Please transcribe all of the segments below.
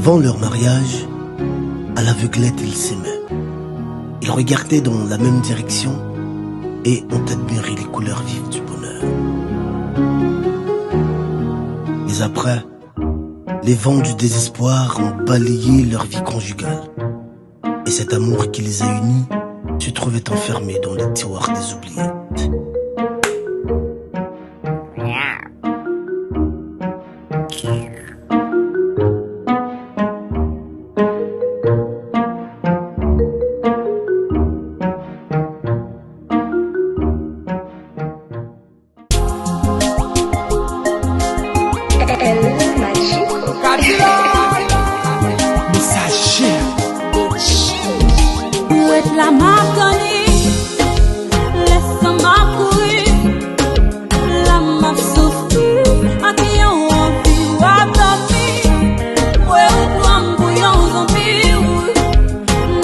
Avant leur mariage, à l'aveuglette, ils s'aimaient. Ils regardaient dans la même direction et ont admiré les couleurs vives du bonheur. Mais après, les vents du désespoir ont balayé leur vie conjugale. Et cet amour qui les a unis se trouvait enfermé dans les tiroirs des oubliettes. Où est la Marconi? Laisse-moi courir. La m'a souffrir. À qui on envie ou à dormir. Ouais, ou prendre bouillon zombie.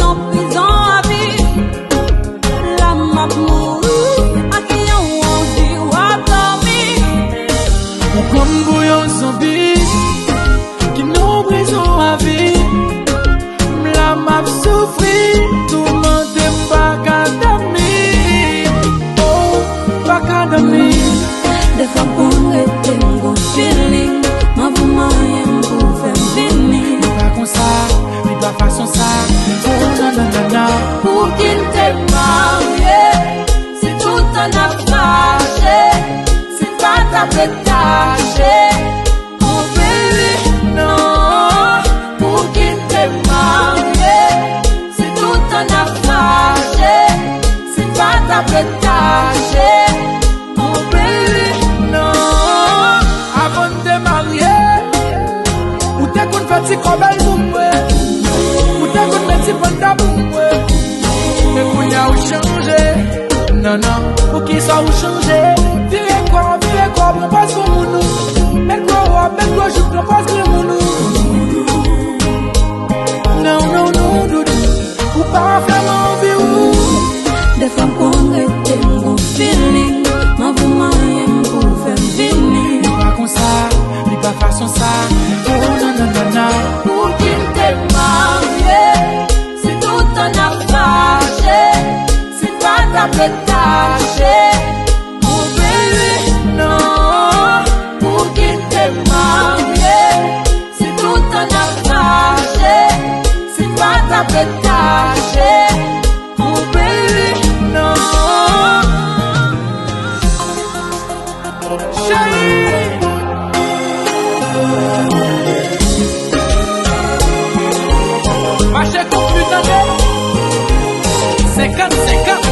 Non, prison à vie. La m'a mourir. À qui on envie ou à dormir. Ou comme bouillon zombie. Qui nous prison à vie. La m'a souffrir. Des fois pour être mon feeling, ma maman pour faire venir. Pas comme ça, mais pas façon ça. Oh nanana. Pour qu'il t'ait marié, c'est tout un affaire. C'est pas ta pétache, mon bébé, non. Pour qu'il t'ait marié, c'est tout un affaire. C'est pas ta pétache. Fati kobel boumwe, ou te kon meti panda boumwe. Mais pour y a ou changer, non non, pour qui ça ou changer. Vire quoi, prends pas son mounou. Mets quoi, je prends pas son mounou. Non non non, doudou, ou pas faire l'envie ou. Des fois qu'on était mon feeling, ma maman pour faire venir. Pas comme ça, mais pas façon ça. Pour qu'il t'ait marié, c'est tout un affaire. C'est pas ta pétache, mon bébé, non. Pour qu'il t'ait marié, c'est tout un affaire. C'est pas ta pétache, mon bébé, non. Chérie. Marché conclu d'année 50-50.